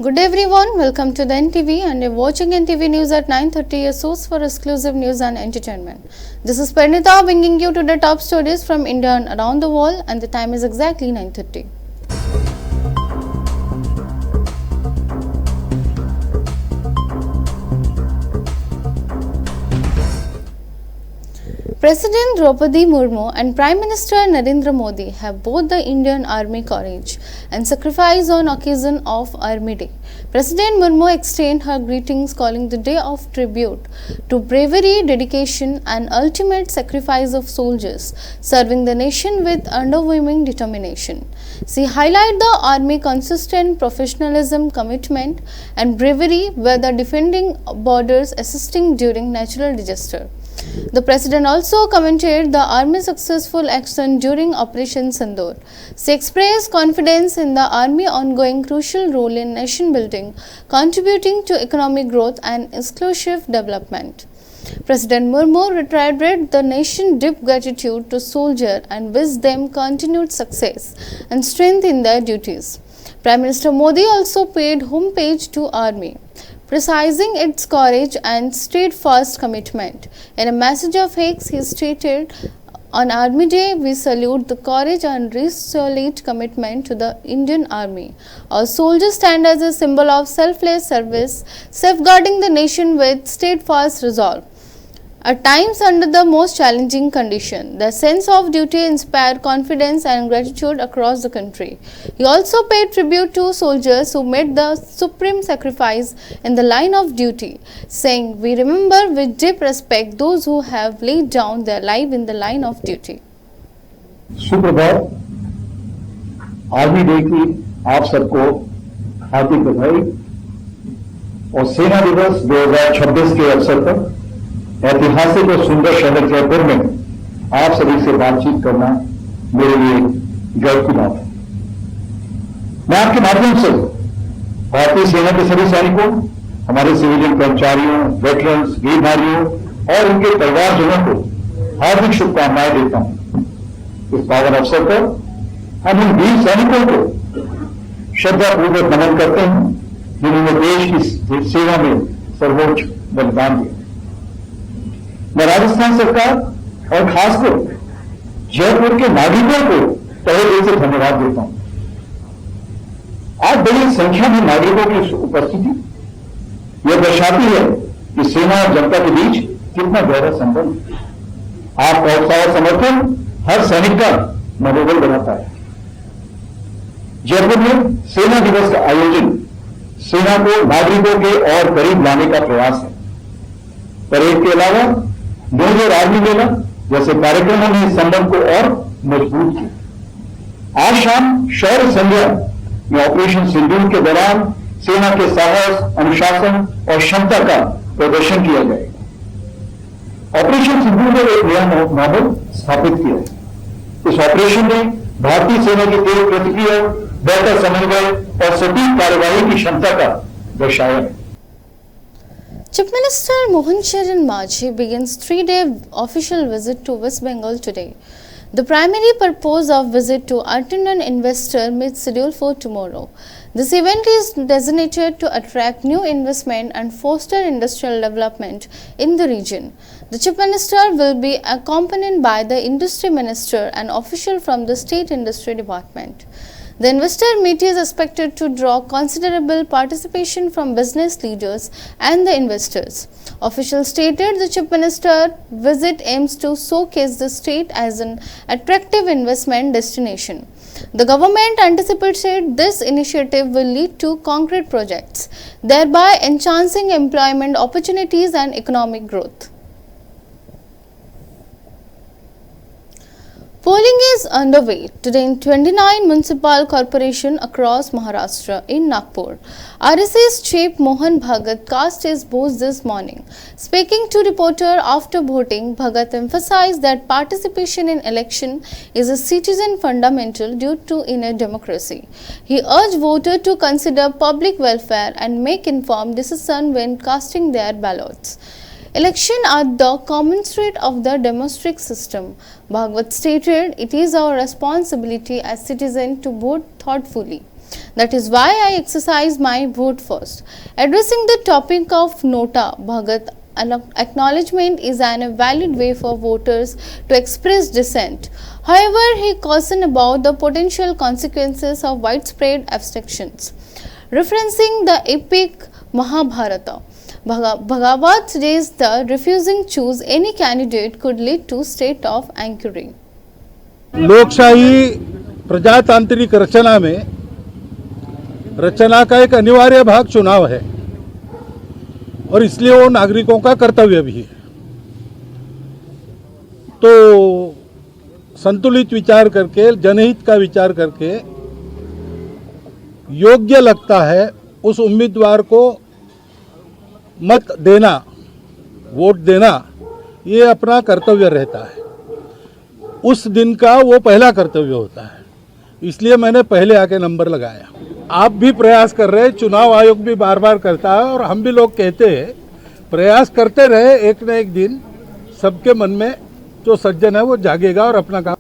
Good day everyone, welcome to the NTV and you're watching NTV News at 9:30, a source for exclusive news and entertainment. This is Pernita bringing you to the top stories from India and around the world, and the time is exactly 9:30. President Draupadi Murmu and Prime Minister Narendra Modi have both the Indian Army courage and sacrifice on occasion of Army Day. President Murmu extended her greetings, calling the day of tribute to bravery, dedication and ultimate sacrifice of soldiers serving the nation with unwavering determination. She highlighted the Army consistent professionalism, commitment and bravery whether defending borders, assisting during natural disaster. The President also commented the Army's successful action during Operation Sindoor. She expressed confidence in the Army's ongoing crucial role in nation building, contributing to economic growth and inclusive development. President Murmu reiterated the nation's deep gratitude to soldiers and wished them continued success and strength in their duties. Prime Minister Modi also paid homage to Army, precising its courage and steadfast commitment. In a message of thanks, he stated, "On Army Day, we salute the courage and resolute commitment to the Indian Army. Our soldiers stand as a symbol of selfless service, safeguarding the nation with steadfast resolve. At times under the most challenging conditions, their sense of duty inspired confidence and gratitude across the country." He also paid tribute to soldiers who made the supreme sacrifice in the line of duty, saying, "We remember with deep respect those who have laid down their life in the line of duty." सुप्रभात। Army day की आप सबको हार्दिक बधाई और सेना दिवस 2026 के अवसर पर ऐतिहासिक और सुंदर शहर जयपुर में आप सभी से बातचीत करना मेरे लिए गर्व की बात है। मैं आपके माध्यम से भारतीय सेना के सभी सैनिकों, हमारे सिविलियन कर्मचारियों, वेटरन्स, वीर नारियों और उनके परिवारजनों को हार्दिक शुभकामनाएं देता हूं। इस पावन अवसर पर हम इन वीर सैनिकों को श्रद्धापूर्वक नमन करते हैं जिन्होंने देश की सेवा में सर्वोच्च बलिदान दिया। मैं राजस्थान सरकार और खासकर जयपुर के नागरिकों को तहे दिल से धन्यवाद देता हूं। आज बड़ी संख्या में नागरिकों की उपस्थिति यह दर्शाती है कि सेना और जनता के बीच कितना गहरा संबंध है। आपका उत्साह और समर्थन हर सैनिक का मनोबल बनाता है। जयपुर में सेना दिवस का आयोजन सेना को नागरिकों के और करीब लाने का प्रयास है। परेड के अलावा न्यूज और आर्मी मेला जैसे कार्यक्रमों ने इस संबंध को और मजबूत किया। आज शाम शौर्य संध्या में ऑपरेशन सिंदूर के दौरान सेना के साहस, अनुशासन और क्षमता का प्रदर्शन किया जाएगा। ऑपरेशन सिंदूर ने एक नया माहौल स्थापित किया। इस ऑपरेशन ने भारतीय सेना की तेज प्रतिक्रिया, बेहतर समन्वय और सटीक कार्यवाही की क्षमता का दर्शाया है। Chief Minister Mohan Sharan Majhi begins 3-day official visit to West Bengal today. The primary purpose of visit to attend an investor meet scheduled for tomorrow. This event is designated to attract new investment and foster industrial development in the region. The Chief Minister will be accompanied by the Industry Minister and official from the State Industry Department. The investor meet is expected to draw considerable participation from business leaders and the investors. Officials stated the Chief Minister visit aims to showcase the state as an attractive investment destination. The government anticipated this initiative will lead to concrete projects, thereby enhancing employment opportunities and economic growth. Polling is underway today in 29 municipal corporations across Maharashtra. In Nagpur, RSS chief Mohan Bhagat cast his vote this morning. Speaking to reporter after voting, Bhagat emphasized that participation in election is a citizen fundamental due to in a democracy. He urged voters to consider public welfare and make informed decisions when casting their ballots. Election are the commensurate of the democratic system. Bhagwat stated, "It is our responsibility as citizens to vote thoughtfully." That is why I exercise my vote first. Addressing the topic of Nota Bhagat, an acknowledgement is an valid way for voters to express dissent. However, he cautioned about the potential consequences of widespread abstentions. Referencing the epic Mahabharata, Bhagavat raised the refusing choose any candidate could lead to state of anchoring. लोकशाही प्रजातांत्रिक रचना में रचना का एक अनिवार्य भाग चुनाव है और इसलिए वो नागरिकों का कर्तव्य भी है। तो संतुलित विचार करके, जनहित का विचार करके योग्य लगता है उस उम्मीदवार को मत देना, वोट देना, ये अपना कर्तव्य रहता है। उस दिन का वो पहला कर्तव्य होता है, इसलिए मैंने पहले आके नंबर लगाया। आप भी प्रयास कर रहे हैं, चुनाव आयोग भी बार बार करता है और हम भी लोग कहते हैं प्रयास करते रहे, एक न एक दिन सबके मन में जो सज्जन है वो जागेगा और अपना काम।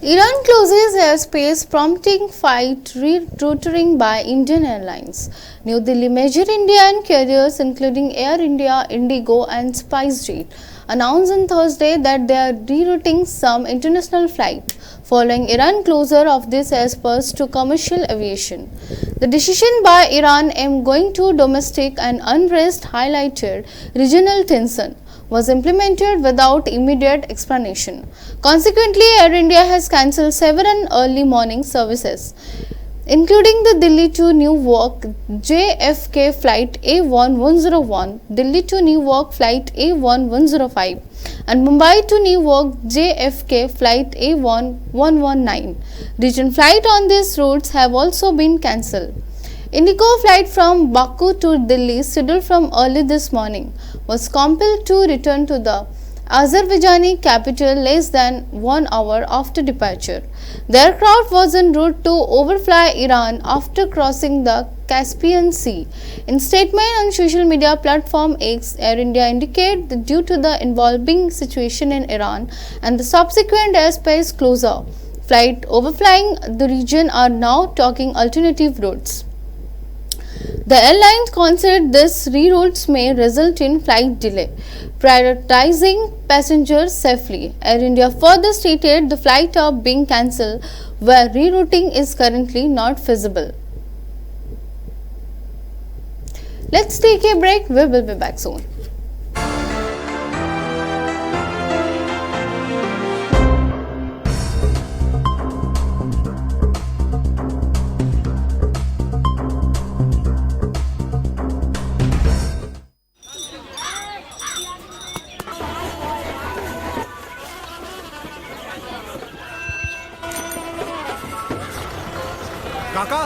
Iran closes airspace, prompting flight rerouting by Indian Airlines. New Delhi major Indian carriers including Air India, Indigo and SpiceJet announced on Thursday that they are rerouting some international flights following Iran closure of this airspace to commercial aviation. The decision by Iran aimed going to domestic and unrest highlighted regional tension was implemented without immediate explanation. Consequently, Air India has cancelled several early morning services, including the Delhi to Newark JFK flight A1101, Delhi to Newark flight A1105, and Mumbai to Newark JFK flight A1119. Regional flights on these routes have also been cancelled. Indigo flight from Baku to Delhi, scheduled from early this morning, was compelled to return to the Azerbaijani capital less than 1 hour after departure. The aircraft was en route to overfly Iran after crossing the Caspian Sea. In statement on social media platform X, Air India indicated that due to the evolving situation in Iran and the subsequent airspace closure, flights overflying the region are now talking alternative routes. The airlines considered these reroutes may result in flight delay, prioritizing passengers safely. Air India further stated the flights are being cancelled where rerouting is currently not feasible. Let's take a break. We will be back soon. काका,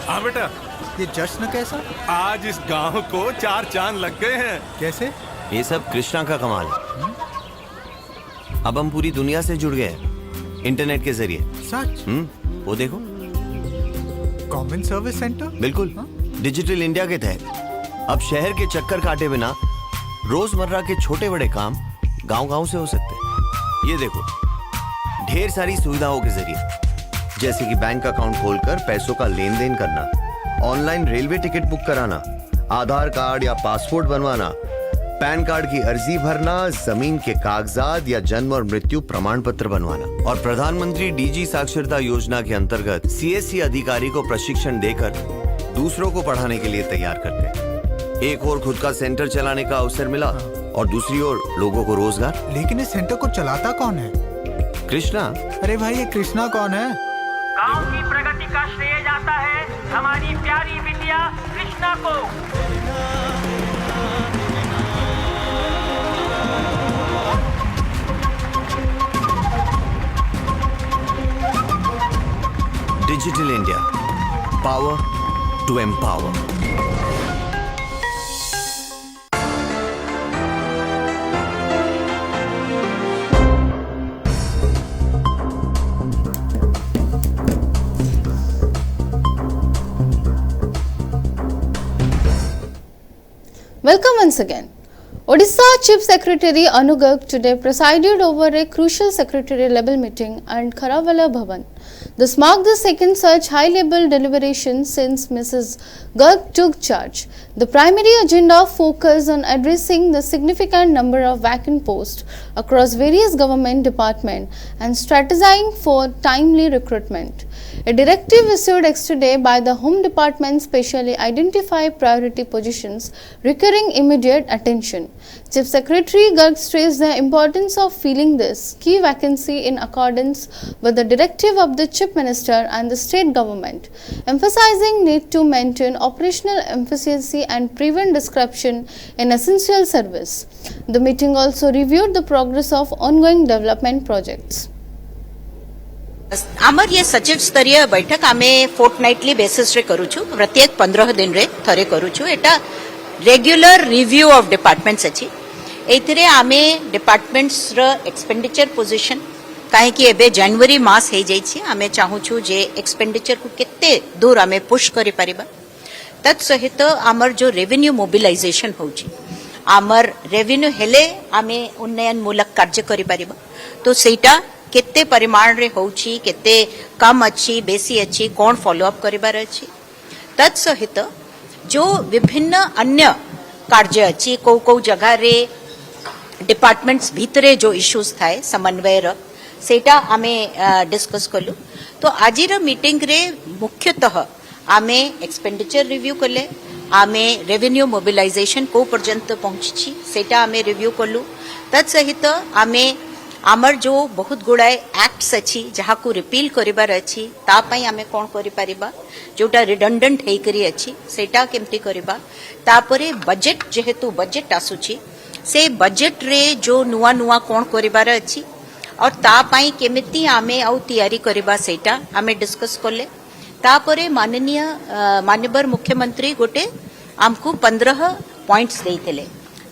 हाँ बेटा, ये जश्न कैसा? आज इस गांव को 4 चांद लग गए हैं। कैसे? ये सब कृष्णा का कमाल है। अब हम पूरी दुनिया से जुड़ गए हैं इंटरनेट के जरिए। सच? वो देखो, कॉमन सर्विस सेंटर? बिल्कुल, डिजिटल इंडिया के तहत अब शहर के चक्कर काटे बिना रोजमर्रा के छोटे बड़े काम गांव-गांव से हो सकते हैं। ये देखो, ढेर सारी सुविधाओं के जरिए, जैसे कि बैंक अकाउंट खोलकर पैसों का लेन देन करना, ऑनलाइन रेलवे टिकट बुक कराना, आधार कार्ड या पासपोर्ट बनवाना, पैन कार्ड की अर्जी भरना, जमीन के कागजात या जन्म और मृत्यु प्रमाण पत्र बनवाना। और प्रधानमंत्री डीजी साक्षरता योजना के अंतर्गत सीएससी अधिकारी को प्रशिक्षण देकर दूसरों को पढ़ाने के लिए तैयार करते हैं। एक और खुद का सेंटर चलाने का अवसर मिला और दूसरी ओर लोगों को रोजगार। लेकिन इस सेंटर को चलाता कौन है? कृष्णा। अरे भाई, ये कृष्णा कौन है? गांव की प्रगति का श्रेय जाता है हमारी प्यारी बिटिया कृष्णा को। Digital India, power to empower. Welcome once again. Odisha Chief Secretary Anu Garg today presided over a crucial secretary level meeting at Kharavala Bhavan. This marked the second such high-level deliberation since Mrs. Garg took charge. The primary agenda focused on addressing the significant number of vacant posts across various government departments and strategizing for timely recruitment. A directive issued yesterday by the Home Department specially identified priority positions requiring immediate attention. Chief Secretary Garg stressed the importance of filling this key vacancy in accordance with the directive of the Chief Minister and the state government, emphasizing need to maintain operational efficiency and prevent disruption in essential service. The meeting also reviewed the progress of ongoing development projects. आमर ये सचिव स्तरीय बैठक आमे fortnightly basis रे करूछु प्रत्येक 15 दिन रे थरे करूछु एटा रेगुलर रिव्यू ऑफ डिपार्टमेंट्स अछि एथिरे आमे डिपार्टमेंट्स र एक्सपेंडिचर पोजीशन काहे कि एबे जनवरी मास हे जाई छी आमे चाहूछु जे एक्सपेंडिचर को केते दूर आमे पुश करि परिबा तत् सहित आमर जो रेवेन्यू मोबिलाइजेशन होउची आमर रेवेन्यू हेले आमे उन्नयन मूलक कार्य करि परिबा तो सेटा केते परिमाण रे होउची केते कम अच्छी बेसी अच्छी कौन फॉलो अप करिबार अछि तत् सहित जो विभिन्न अन्य कार्य अच्छी को जगह रे डिपार्टमेंट्स भीतरे जो इश्यूज थाए समन्वय र सेटा आमे डिस्कस कलु तो आजिर मीटिंग रे मुख्यतः आमे एक्सपेंडिचर रिव्यू कले आमे रेवेन्यू मोबिलाइजेशन को पर्यंत पहुंची सेटा आमे रिव्यू कलु तत् सहित आमे आमर जो बहुत गुड़ाए एक्ट्स अच्छी जहाँ को रिपील करिबार अच्छी ता पई आमे कोन करि परिबा जोटा रिडंडेंट हेई करी अच्छी सेटा केमती करिबा तापरे बजेट जेहेतु बजेट आसुची से बजेट रे जो नुआ नुआ कोन करिबार अच्छी और ता पई केमिति आमे आउ तैयारी करिबा सेटा आमे डिस्कस करले तापरे माननीय मुख्यमंत्री गोटे आमको 15 पॉइंट्स देइथिले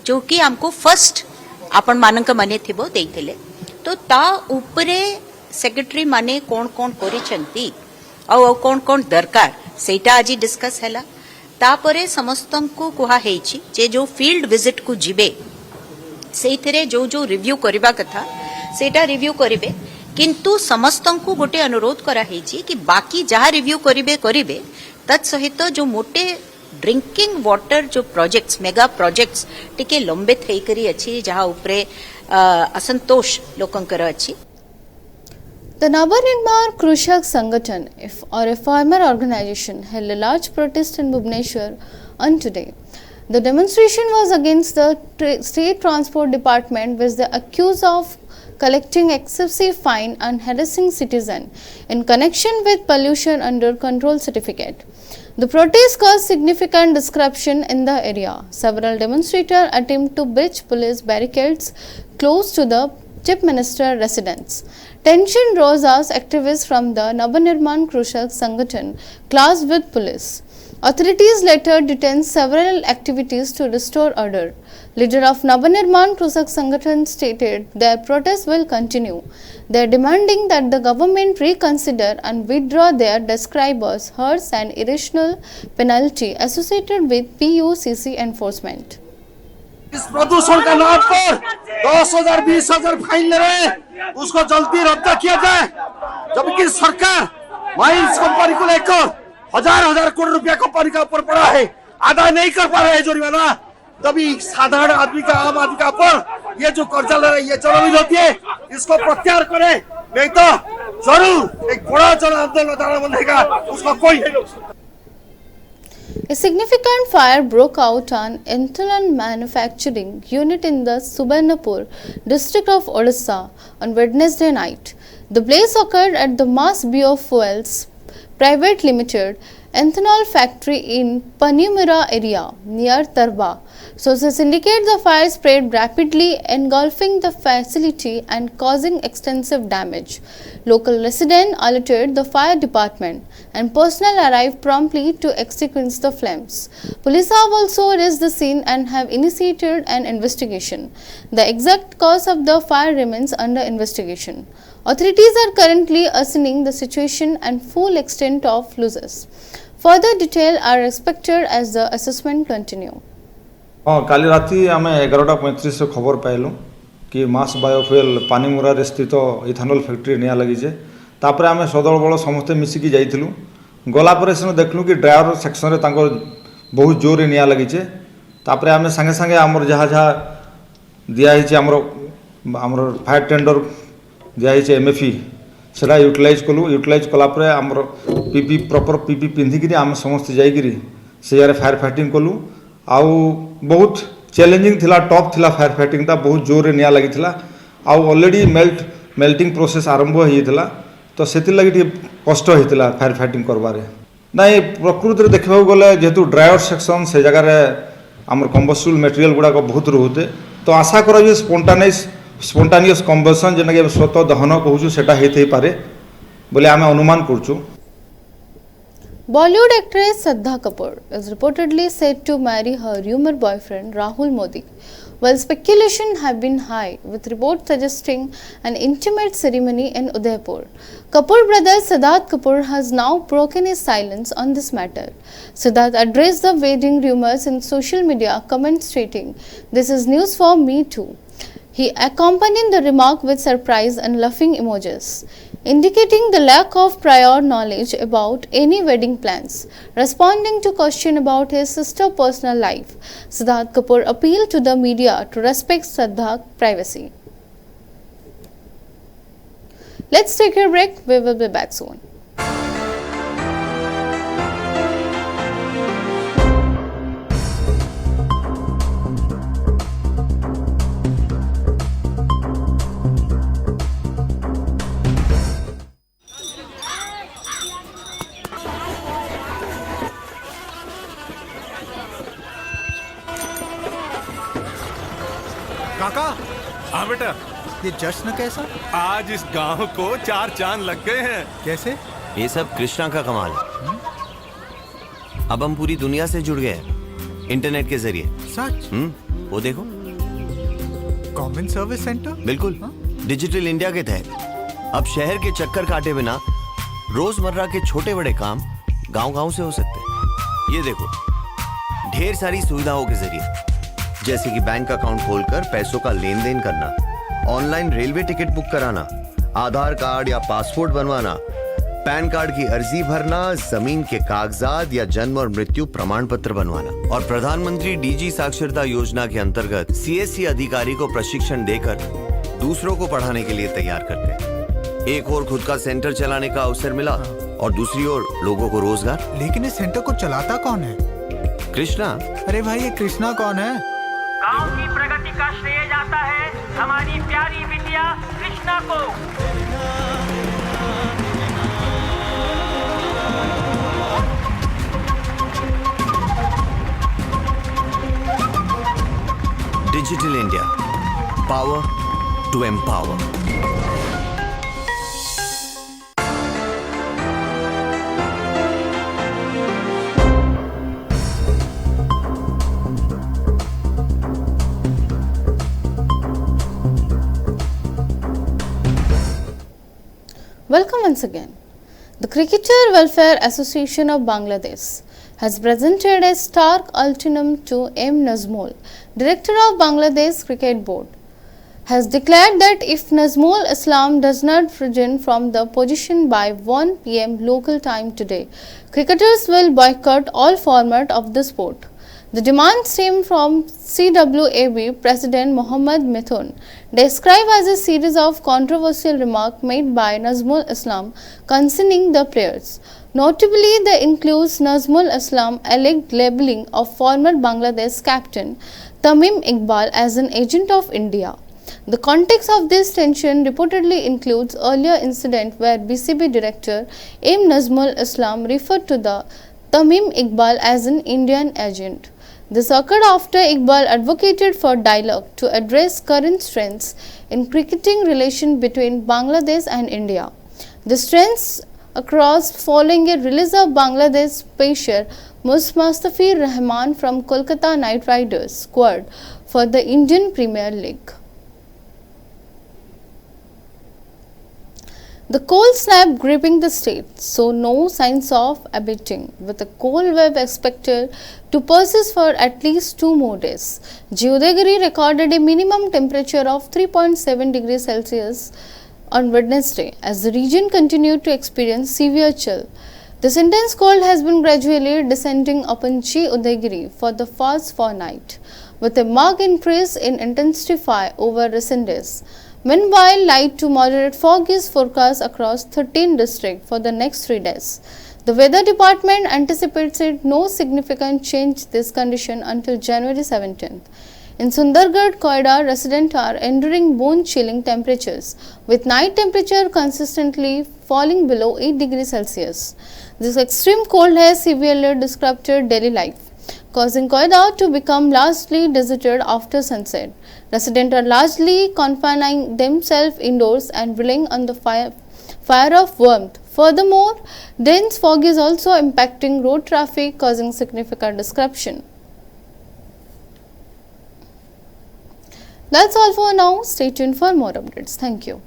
जो कि आमको फर्स्ट आपण मानक माने थिबो देइथिले तो ता ऊपरे सेक्रेटरी माने कोन कोन करिसंती और कोन कोन दरकार सेटा आज डिस्कस हैला तापरे समस्तन को कुहा हेछि जे जो फील्ड विजिट को जिबे सेइथरे जो जो रिव्यू करबा कथा सेटा रिव्यू करिवे किंतु समस्तन को गोटे अनुरोध करा हेछि कि बाकी जहा रिव्यू करिवे तत् सहित जो मोटे ड्रिंकिंग वाटर जो प्रोजेक्ट्स मेगा प्रोजेक्ट्स टिके लंबित हेई करी अछि जहा ऊपरे असंतोष लोकंकर अछि The Navanirbhan Krishak Sangathan or a farmer organization held a large protest in Bhubaneswar on today. The demonstration was against the State Transport Department which they accused of collecting excessive fine and harassing citizens in connection with pollution under control certificate. The protest caused significant disruption in the area. Several demonstrators attempted to breach police barricades close to the Chief Minister residence. Tension rose as activists from the Navanirbhan Krishak Sangathan clashed with police. Authorities later detained several activities to restore order. Leader of Navanirbhan Krishak Sangathan stated their protest will continue. They are demanding that the government reconsider and withdraw their described as harsh and irrational penalty associated with PUCC enforcement. इस प्रदूषण का नाम पर 10,000 20,000 fine ले रहे हैं उसको जल्दी रद्द किया जाए जबकि सरकार माइंस कंपनी को लेकर हजार करोड़ रुपया कंपनी का ऊपर पड़ा है अदा नहीं कर पा रहे हैं जुर्माना तभी साधारण आदमी का आम आदमी का ऊपर ये जो कर्जा ले रहे हैं ये जरूरी होती है इसको प्रत्याहार करें नहीं तो जरूर एक बड़ा जन आंदोलन बनेगा उसको कोई नहीं रोक सकता। A significant fire broke out on ethanol manufacturing unit in the Subarnapur district of Odisha on Wednesday night. The blaze occurred at the Mass Biofuels Private Limited ethanol factory in Panimura area near Tarba. Sources indicate the fire spread rapidly, engulfing the facility and causing extensive damage. Local residents alerted the fire department and personnel arrived promptly to extinguish the flames. Police have also reached the scene and have initiated an investigation. The exact cause of the fire remains under investigation. Authorities are currently assessing the situation and full extent of losses. Further details are expected as the assessment continue. हाँ काली राति आम 11:35 खबर पाइलु कि मास biofuel पानीमुरा स्थित ethanol factory निया लगी तापर आम सदल बल समस्ते मिसिकी जाइलु गलापर से देखलु कि ड्राइवर सेक्शन रे तांकर बहुत जोर निया लगी तापर आम संगे संगे आमर जहाँ जहाँ दिखाई आमर फायर टेंडर दिखाई एमएफई सेटा यूटिलाइज कलु यूटिलाइज कलापर आमर पीपी प्रॉपर पीपी पिंधिकी आम समस्त जाइए से जगह फायर फाइटिंग कलु आउ बहुत चैलेंजिंग थिला टफ थिला फायर फाइटिंग बहुत जोर निया लगी आउ ऑलरेडी मेल्टिंग प्रोसेस आरंभ होता तो से लगी कष्ट होता फायर फाइटिंग करबारे नाई प्रकृति देखा गले जेहेतु ड्राइवर सेक्शन से जगार आमर कम्बस्टिबल मटेरियल गुड़ाक बहुत रोते तो आशा कर स्पोंटानियस कम्बसन जेना कि स्वतः दहन कहूँ सेटा होते पारे बोले आम अनुमान करूँ। Bollywood actress Shraddha Kapoor is reportedly set to marry her rumored boyfriend Rahul Modi, while speculation have been high, with reports suggesting an intimate ceremony in Udaipur. Kapoor brother Siddharth Kapoor has now broken his silence on this matter. Siddharth addressed the wedding rumors in social media, comment stating, "This is news for me too." He accompanied the remark with surprise and laughing emojis, indicating the lack of prior knowledge about any wedding plans. Responding to question about his sister's personal life, Siddharth Kapoor appealed to the media to respect Shraddha's privacy. Let's take a break. We will be back soon. काका हाँ बेटा, ये जश्न कैसा? आज इस गांव को 4 चांद लग गए हैं। कैसे? ये सब कृष्णा का कमाल है। अब हम पूरी दुनिया से जुड़ गए हैं इंटरनेट के जरिए। सच? वो देखो, कॉमन सर्विस सेंटर। बिल्कुल डिजिटल इंडिया के तहत अब शहर के चक्कर काटे बिना रोजमर्रा के छोटे बड़े काम गांव-गांव से हो सकते हैं। ये देखो, ढेर सारी सुविधाओं के जरिए, जैसे कि बैंक अकाउंट खोलकर पैसों का लेन देन करना, ऑनलाइन रेलवे टिकट बुक कराना, आधार कार्ड या पासपोर्ट बनवाना, पैन कार्ड की अर्जी भरना, जमीन के कागजात या जन्म और मृत्यु प्रमाण पत्र बनवाना। और प्रधानमंत्री डीजी साक्षरता योजना के अंतर्गत सीएससी अधिकारी को प्रशिक्षण देकर दूसरों को पढ़ाने के लिए तैयार करते हैं। एक और खुद का सेंटर चलाने का अवसर मिला और दूसरी ओर लोगों को रोजगार। लेकिन इस सेंटर को चलाता कौन है? कृष्णा। अरे भाई, ये कृष्णा कौन है? गांव की प्रगति का श्रेय जाता है हमारी प्यारी बिटिया कृष्णा को। Digital India, power to empower. Welcome once again. The Cricketer Welfare Association of Bangladesh has presented a stark ultimatum to M. Nazmul, Director of Bangladesh Cricket Board, has declared that if Nazmul Islam does not resign from the position by 1 p.m. local time today, cricketers will boycott all format of the sport. The demand stem from CWAB President Mohammad Mithun, described as a series of controversial remarks made by Nazmul Islam concerning the players. Notably, they include Nazmul Islam alleged labeling of former Bangladesh captain Tamim Iqbal as an agent of India. The context of this tension reportedly includes earlier incident where BCB director M. Nazmul Islam referred to the Tamim Iqbal as an Indian agent. This occurred after Iqbal advocated for dialogue to address current trends in cricketing relation between Bangladesh and India. This trends across following a release of Bangladesh pacer Mustafizur Rahman from Kolkata Knight Riders squad for the Indian Premier League. The cold snap gripping the state, so no signs of abating, with a cold wave expected to persist for at least 2 more days. Jyodagiri recorded a minimum temperature of 3.7 degrees Celsius on Wednesday as the region continued to experience severe chill. This intense cold has been gradually descending upon Udayagiri for the past fortnight, with a marked increase in intensity over recent days. Meanwhile, light to moderate fog is forecast across 13 districts for the next 3 days. The Weather Department anticipates no significant change in this condition until January 17th. In Sundargarh, Koida, residents are enduring bone-chilling temperatures, with night temperature consistently falling below 8 degrees Celsius. This extreme cold has severely disrupted daily life, causing Koida to become largely deserted after sunset. Residents are largely confining themselves indoors and relying on the fire of warmth. Furthermore, dense fog is also impacting road traffic, causing significant disruption. That's all for now. Stay tuned for more updates. Thank you.